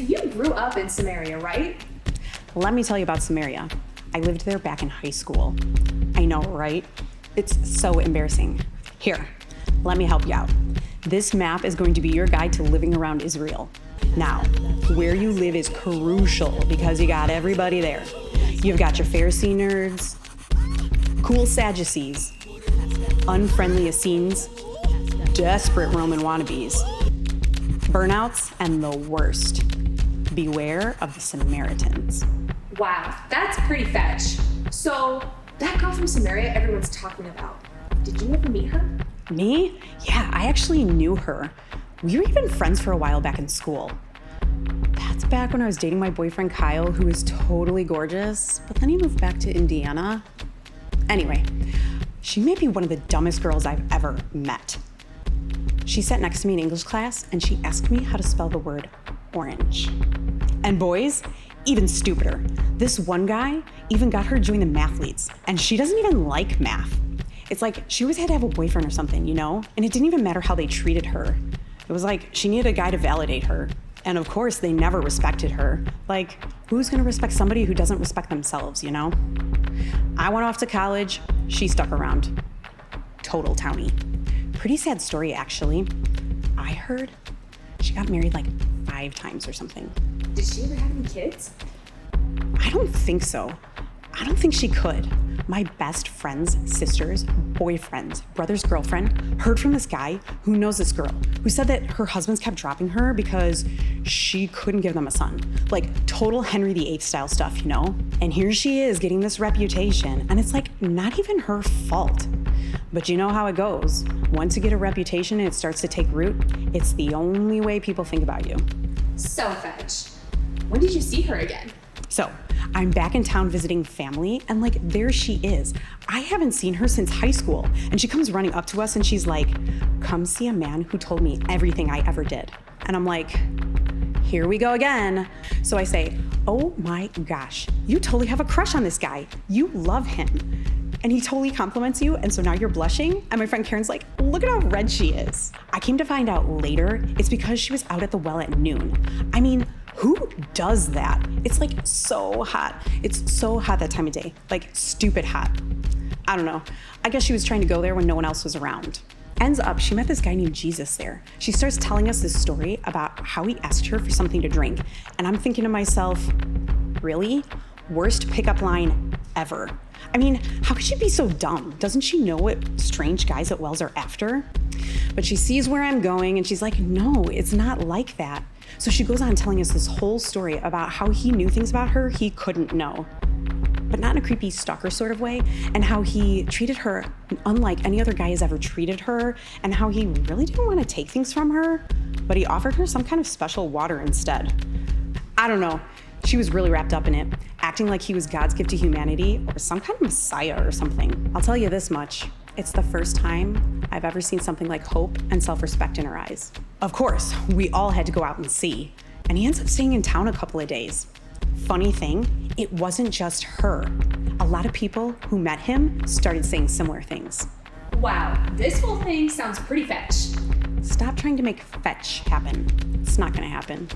So you grew up in Samaria, right? Let me tell you about Samaria. I lived there back in high school. I know, right? It's so embarrassing. Here, let me help you out. This map is going to be your guide to living around Israel. Now, where you live is crucial because you got everybody there. You've got your Pharisee nerds, cool Sadducees, unfriendly Essenes, desperate Roman wannabes, burnouts, and the worst. Beware of the Samaritans. Wow, that's pretty fetch. So, that girl from Samaria everyone's talking about, did you ever meet her? Me? Yeah, I actually knew her. We were even friends for a while back in school. That's back when I was dating my boyfriend Kyle, who was totally gorgeous, but then he moved back to Indiana. Anyway, she may be one of the dumbest girls I've ever met. She sat next to me in English class and she asked me how to spell the word orange. And boys, even stupider. This one guy even got her to join the mathletes, and she doesn't even like math. It's like she always had to have a boyfriend or something, you know? And it didn't even matter how they treated her. It was like she needed a guy to validate her. And of course, they never respected her. Like, who's gonna respect somebody who doesn't respect themselves, you know? I went off to college, she stuck around. Total townie. Pretty sad story, actually. I heard she got married like 5 times or something. Did she ever have any kids? I don't think so. I don't think she could. My best friend's sister's boyfriend's brother's girlfriend heard from this guy who knows this girl, who said that her husbands kept dropping her because she couldn't give them a son. Like total Henry VIII style stuff, you know? And here she is getting this reputation, and it's like not even her fault. But you know how it goes. Once you get a reputation and it starts to take root, it's the only way people think about you. So fetch. When did you see her again? So, I'm back in town visiting family, and like, there she is. I haven't seen her since high school, and she comes running up to us and she's like, come see a man who told me everything I ever did. And I'm like, here we go again. So I say, oh my gosh, you totally have a crush on this guy. You love him. And he totally compliments you, and so now you're blushing? And my friend Karen's like, look at how red she is. I came to find out later, it's because she was out at the well at noon. I mean, who does that? It's like so hot. It's so hot that time of day, like stupid hot. I don't know. I guess she was trying to go there when no one else was around. Ends up, she met this guy named Jesus there. She starts telling us this story about how he asked her for something to drink. And I'm thinking to myself, really? Worst pickup line ever. I mean, how could she be so dumb? Doesn't she know what strange guys at Wells are after? But she sees where I'm going and she's like, no, it's not like that. So she goes on telling us this whole story about how he knew things about her he couldn't know, but not in a creepy stalker sort of way, and how he treated her unlike any other guy has ever treated her, and how he really didn't want to take things from her, but he offered her some kind of special water instead. I don't know. She was really wrapped up in it, acting like he was God's gift to humanity or some kind of messiah or something. I'll tell you this much. It's the first time I've ever seen something like hope and self-respect in her eyes. Of course, we all had to go out and see, and he ends up staying in town a couple of days. Funny thing, it wasn't just her. A lot of people who met him started saying similar things. Wow, this whole thing sounds pretty fetch. Stop trying to make fetch happen. It's not gonna happen.